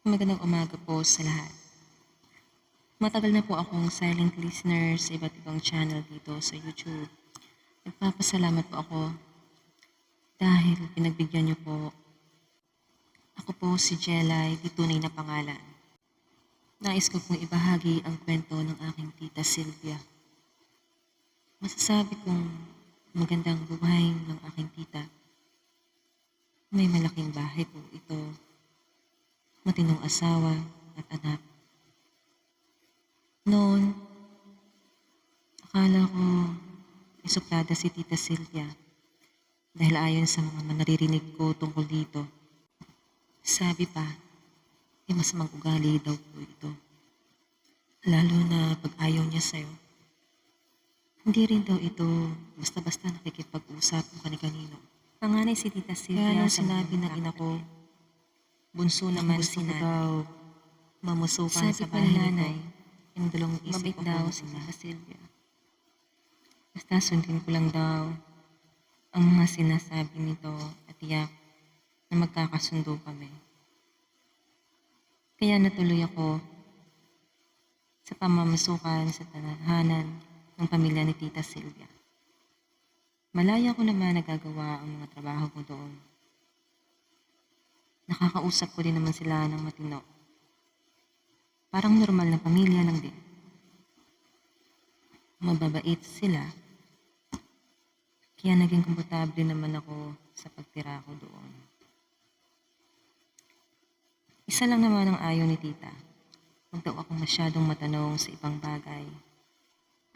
Magandang umaga po sa lahat. Matagal na po akong silent listener sa iba't ibang channel dito sa YouTube. Nagpapasalamat po ako dahil pinagbigyan niyo po. Ako po si Jelay, di tunay na pangalan. Nais ko pong ibahagi ang kwento ng aking tita Sylvia. Masasabi kong magandang buhay ng aking tita. May malaking bahay po ito, matinong asawa at anak. Noon, akala ko may suplada si Tita Sylvia dahil ayon sa mga naririnig ko tungkol dito. Sabi pa, may masamang ugali daw po ito. Lalo na pag ayaw niya sa'yo. Hindi rin daw ito basta-basta nakikipag-usap kung kani-kanino. Panganay si Tita Sylvia. Kaya nung sinabi ng ina ko, bunso naman si daw mamusukan sa bahay nanay. Indulong isip daw si Tita Sylvia. Basta sundin ko lang daw ang mga sinasabi nito at tiyak na magkakasundo kami. Kaya natuloy ako sa pamamasukan sa tanahanan ng pamilya ni Tita Sylvia. Malaya ko naman nagagawa ang mga trabaho ko doon. Nakakausap ko din naman sila ng matino. Parang normal na pamilya lang din. Mababait sila. Kaya naging komportable naman ako sa pagtira ko doon. Isa lang naman ang ayaw ni tita. Huwag daw akong masyadong matanong sa ibang bagay.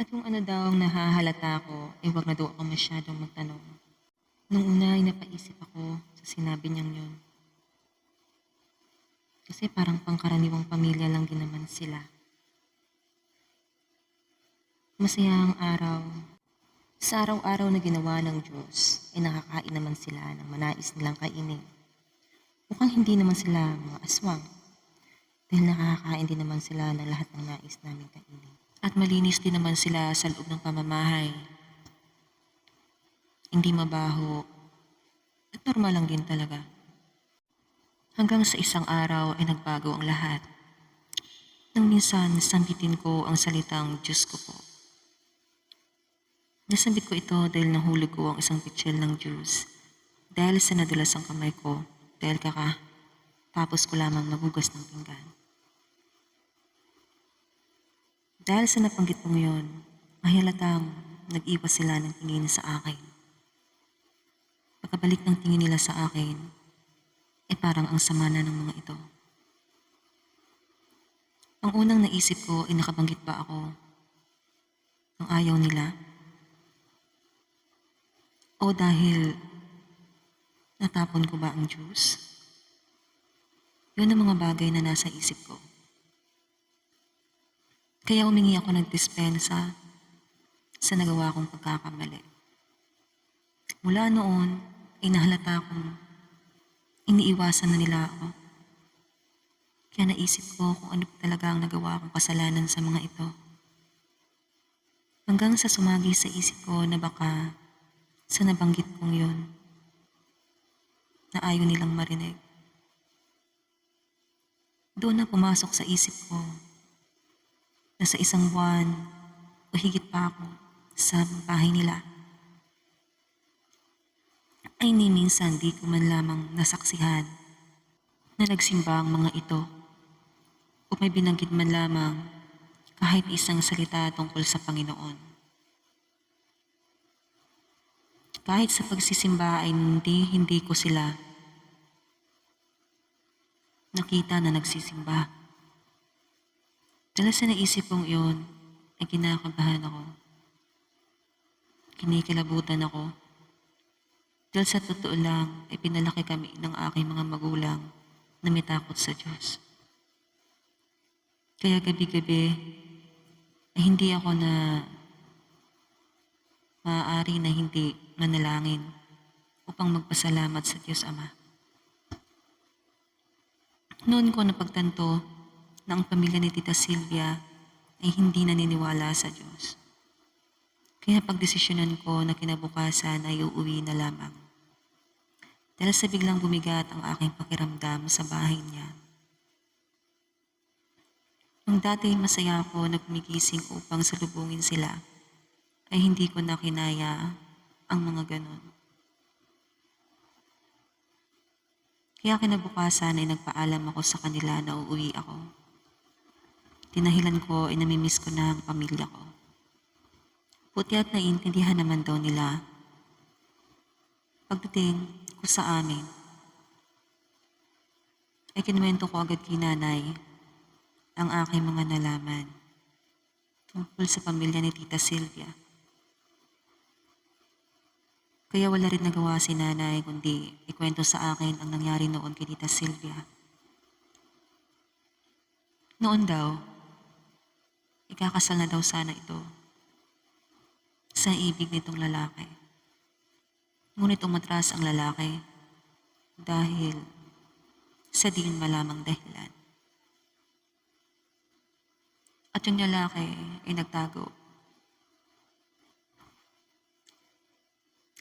At kung ano daw ang nahahalata ko, huwag na daw ako masyadong magtanong. Nung una ay napaisip ako sa sinabi niyang yun. Kasi parang pangkaraniwang pamilya lang din naman sila. Masaya ang araw. Sa araw-araw na ginawa ng Diyos, ay nakakain naman sila ng manais nilang kainin. Mukhang hindi naman sila mga aswang. Dahil nakakain din naman sila ng lahat ng nais namin kainin. At malinis din naman sila sa loob ng pamamahay. Hindi mabaho. At normal lang din talaga. Hanggang sa isang araw ay nagbago ang lahat. Nang minsan, sambitin ko ang salitang Diyos ko po. Nasambit ko ito dahil nahulog ko ang isang pitsil ng juice. Dahil sa nadulas ang kamay ko, dahil tapos ko lamang magugas ng pinggan. Dahil sa napanggit kong yun, mahihalatang nag-iwas sila ng tingin sa akin. Pagkabalik ng tingin nila sa akin, parang ang sama na ng mga ito. Ang unang naisip ko ay nakabanggit ba ako ng ayaw nila? O dahil natapon ko ba ang juice? Yun ang mga bagay na nasa isip ko. Kaya humingi ako ng dispensa sa nagawa kong pagkakamali. Mula noon ay nahalata kong iniiwasan na nila ako. Kaya naisip ko kung ano talaga ang nagawa kong kasalanan sa mga ito. Hanggang sa sumagi sa isip ko na baka sa nabanggit kong yun, na ayaw nilang marinig. Doon na pumasok sa isip ko na sa isang buwan o higit pa ako sa bahay nila, ay ni minsan di ko man lamang nasaksihan na nagsimba ang mga ito o may binanggit man lamang kahit isang salita tungkol sa Panginoon. Kahit sa pagsisimba ay hindi ko sila nakita na nagsisimba. Dahil sa naisip kong iyon ay kinakabahan ako. Kinikilabutan ako. Dahil sa totoo lang ay pinalaki kami ng aking mga magulang na may takot sa Diyos. Kaya gabi-gabi ay hindi ako na maaari na hindi manalangin upang magpasalamat sa Diyos Ama. Noon ko napagtanto na ang pamilya ni Tita Sylvia ay hindi naniniwala sa Diyos. Kaya pagdesisyonan ko na kinabukasan ay uuwi na lamang. Dahil sa biglang bumigat ang aking pakiramdam sa bahay niya. Nung dati masaya ako na gumigising upang salubungin sila, ay hindi ko na kinaya ang mga ganon. Kaya kinabukasan ay nagpaalam ako sa kanila na uuwi ako. Tinahilan ko ay namimiss ko na ang pamilya ko. Buti at naiintindihan naman daw nila. Pagdating ko sa amin, ay kinuwento ko agad kay nanay ang aking mga nalaman tungkol sa pamilya ni Tita Sylvia. Kaya wala rin nagawa si nanay kundi ikwento sa akin ang nangyari noon kay Tita Sylvia. Noon daw, ikakasal na daw sana ito sa ibig nitong lalaki. Ngunit umatras ang lalaki dahil sa di malamang dahilan. At yung lalaki ay nagtago.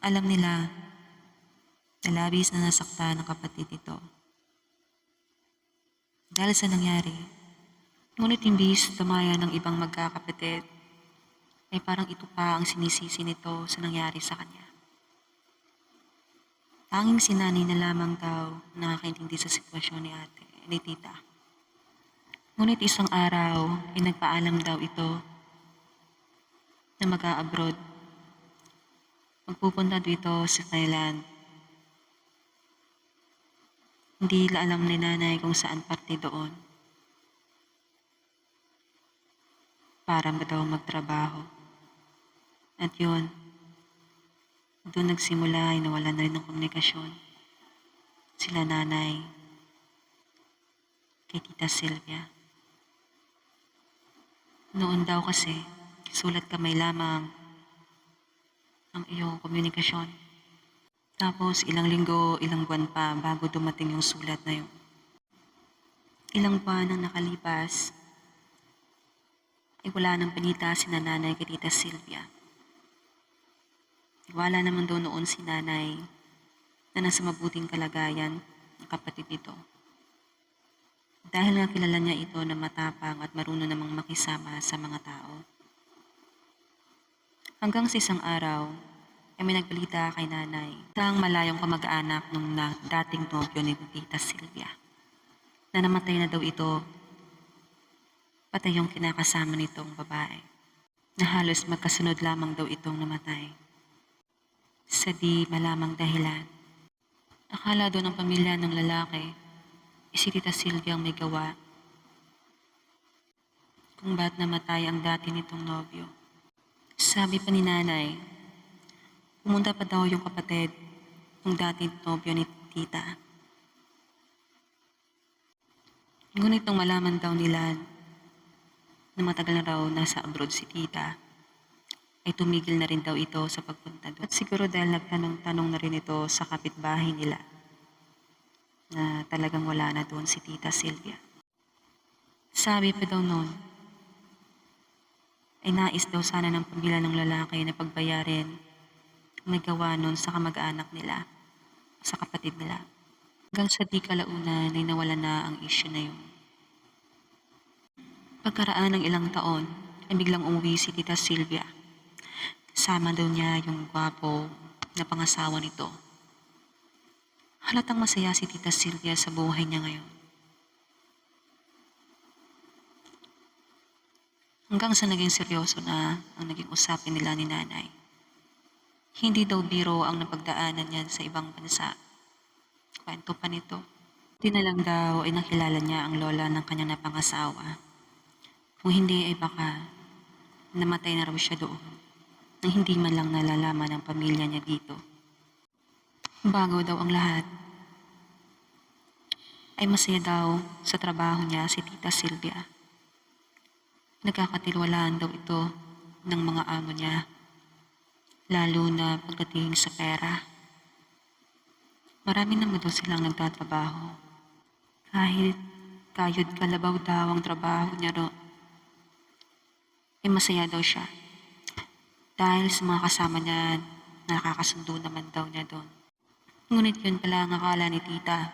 Alam nila na labis na nasaktan ng kapatid nito dahil sa nangyari. Ngunit imbis tumaya ng ibang magkakapatid, ay parang ito pa ang sinisisi nito sa nangyari sa kanya. Tanging si nanay na lamang daw nakakaintindi sa sitwasyon ni tita. Ngunit isang araw ay nagpaalam daw ito na mag-a-abroad. Magpupunta dito sa Thailand. Hindi alam ni nanay kung saan parte doon. Para daw magtrabaho. At yun, doon nagsimula ay nawalan na rin ng komunikasyon. Sila nanay kay Tita Sylvia. Noon daw kasi, sulat kamay lamang ang iyong komunikasyon. Tapos ilang linggo, ilang buwan pa bago dumating yung sulat na yun. Ilang buwan ang nakalipas, ay wala nang balita si nanay kay Tita Sylvia. Wala naman daw noon si nanay na nasa mabuting kalagayan ng kapatid nito. Dahil nga kilala niya ito na matapang at marunong namang makisama sa mga tao. Hanggang sa isang araw, ay may nagbalita kay nanay ang malayong kamag-anak ng dating nobyo ni Tita Sylvia na namatay na daw ito, patay yung kinakasama nitong babae na halos magkasunod lamang daw itong namatay sa di malamang dahilan. Akala daw ng pamilya ng lalaki si Tita Sylvia ang may gawa kung ba't namatay ang dati nitong nobyo. Sabi pa ni nanay, pumunta pa daw yung kapatid ng dating nobyo ni tita. Ngunit nung malaman daw nila na matagal na raw nasa abroad si tita, ay tumigil na rin daw ito sa pagpunta doon. At siguro dahil nagtanong-tanong na rin ito sa kapitbahay nila na talagang wala na doon si Tita Sylvia. Sabi pa daw noon, ay nais daw sana ng pamilya ng lalaki na pagbayarin may gawa nun sa kamag-anak nila, sa kapatid nila. Hanggang sa di kalaunan ay nawala na ang issue na yun. Pagkaraan ng ilang taon, ay biglang umuwi si Tita Sylvia. Kasama daw niya yung gwapo na pangasawa nito. Halatang masaya si Tita Sylvia sa buhay niya ngayon. Hanggang sa naging seryoso na ang naging usapin nila ni nanay. Hindi daw biro ang napagdaanan niya sa ibang bansa. Kwento pa nito. Di na lang daw ay nakilala niya ang lola ng kanyang napangasawa. Kung hindi ay baka namatay na raw siya doon nang hindi man lang nalalaman ng pamilya niya dito. Bago daw ang lahat, ay masaya daw sa trabaho niya si Tita Sylvia. Nagkakatilwalaan daw ito ng mga amo niya, lalo na pagdating sa pera. Marami naman daw silang nagtatrabaho. Kahit kayod kalabaw daw ang trabaho niya ro, ay masaya daw siya. Dahil sa mga kasama niya, nakakasundo naman daw niya doon. Ngunit yun pala ang akala ni tita,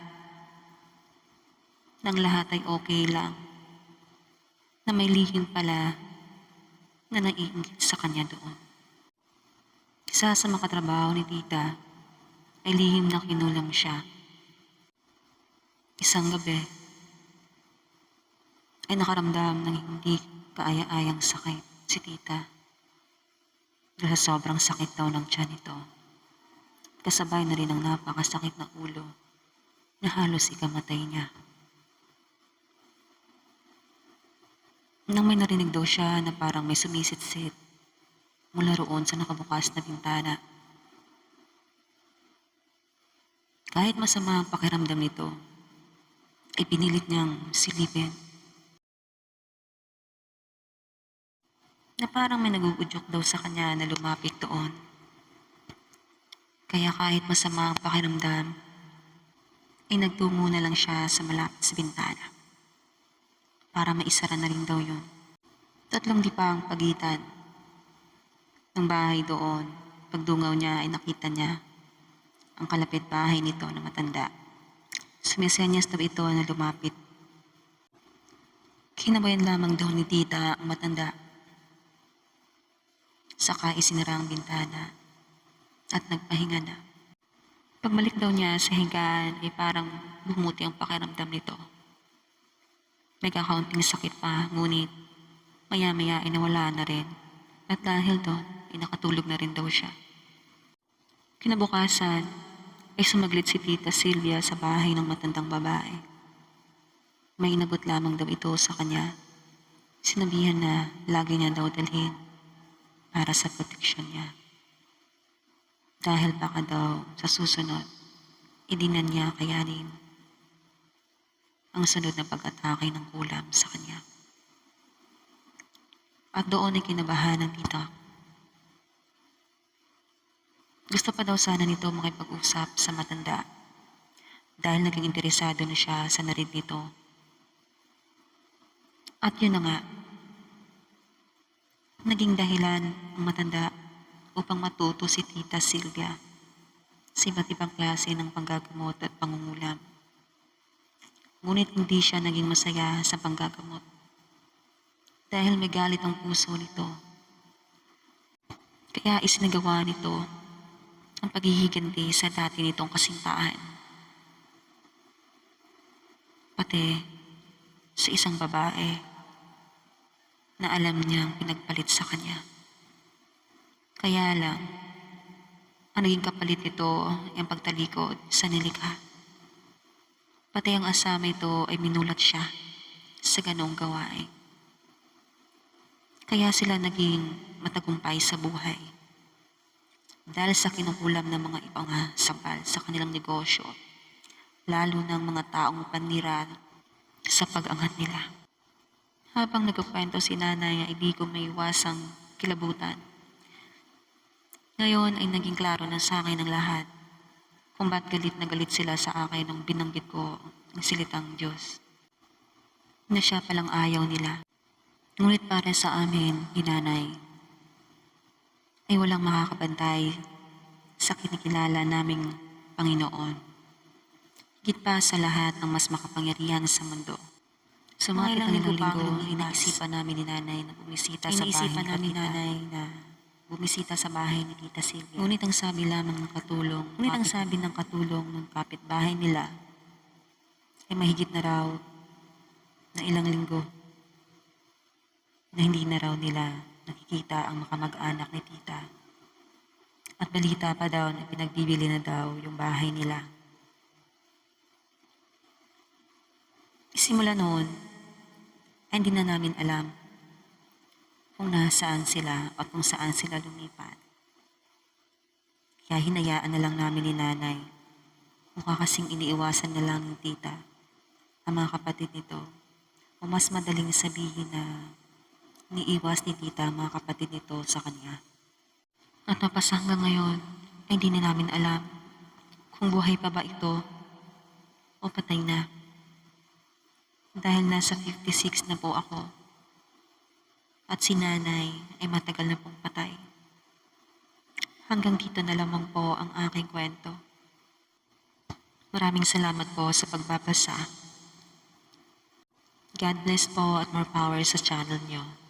nang lahat ay okay lang. na may lihim pala na naiinggit sa kanya doon. Isa sa mga katrabaho ni tita ay lihim na kinulam siya. Isang gabi ay nakaramdam ng hindi kaaya-ayang sakit si tita. Dahil sa sobrang sakit daw ng tiyan nito. Kasabay na rin ang napakasakit na ulo na halos ikamatay niya. Nang may narinig daw siya na parang may sumisit-sit mula roon sa nakabukas na bintana. Kahit masama ang pakiramdam nito, ay pinilit niyang silipin. Na parang may nagugudyok daw sa kanya na lumapit doon. Kaya kahit masama ang pakiramdam, ay nagtungo na lang siya sa malapit sa bintana. Para maisara na rin daw yun. 3 dipa ang pagitan ng bahay doon. Pagdungaw niya ay nakita niya ang kalapit bahay nito na matanda. Sumisenyas daw ito na lumapit. Kinabayan lamang daw ni tita ang matanda. Saka isinara ang bintana at nagpahinga na. Pagbalik daw niya sa higaan ay parang bumuti ang pakiramdam nito. May kakaunting sakit pa, ngunit maya-maya ay nawala na rin. At dahil doon, ay nakatulog na rin daw siya. Kinabukasan, ay sumaglit si Tita Sylvia sa bahay ng matandang babae. May inabot lamang daw ito sa kanya. Sinabihan na lagi niya daw dalhin para sa proteksyon niya. Dahil baka daw sa susunod, idinan niya kayanin ang sunod na pag-atake ng kulam sa kanya. At doon ay kinabahan ng tita. Gusto pa daw sana nito makipag-usap sa matanda dahil naging interesado na siya sa narid nito. At yun na nga, naging dahilan ang matanda upang matuto si Tita Sylvia sa iba't ibang klase ng panggagamot at pangungulam. Ngunit hindi siya naging masaya sa panggagamot dahil may galit ang puso nito. Kaya isinagawa nito ang paghihiganti sa dati nitong kasintahan. Pati sa isang babae na alam niyang pinagpalit sa kanya. Kaya lang, ang naging kapalit nito ay ang pagtalikod sa nilikha. Pati ang asama ito ay minulat siya sa ganong gawain. Kaya sila naging matagumpay sa buhay. Dahil sa kinukulam ng mga ibang sapal sa kanilang negosyo, lalo ng mga taong panira sa pag-angat nila. Habang nagkukwento si nanay ay di ko maiwasang kilabutan. Ngayon ay naging klaro na sa akin ang lahat kung ba't galit na galit sila sa akin nung binanggit ko ang silitang Diyos. Na siya palang ayaw nila. Ngunit para sa amin, hinanay, ay walang makakabantay sa kinikilala naming Panginoon. Higit pa sa lahat ng mas makapangyarihan sa mundo. Sumapit ang ilang linggo, iniisipan namin ni nanay na bumisita sa bahay ni Tita Sylvia. Ngunit ang sabi ng katulong ng kapitbahay nila ay mahigit na raw na ilang linggo na hindi na raw nila nakikita ang makamag-anak ni tita. At balita pa daw na pinagbibili na daw yung bahay nila. Simula noon, ay hindi na namin alam kung nasaan sila o kung saan sila lumipat. Kaya hinayaan na lang namin ni nanay. Mukha kasing iniiwasan na lang ni tita ang mga kapatid nito. O mas madaling sabihin na niiwas ni tita ang mga kapatid nito sa kanya. At napasa hanggang ngayon ay hindi na namin alam kung buhay pa ba ito o patay na. Dahil nasa 56 na po ako. At si nanay ay matagal na pong patay. Hanggang dito na lamang po ang aking kwento. Maraming salamat po sa pagbabasa. God bless po at more power sa channel nyo.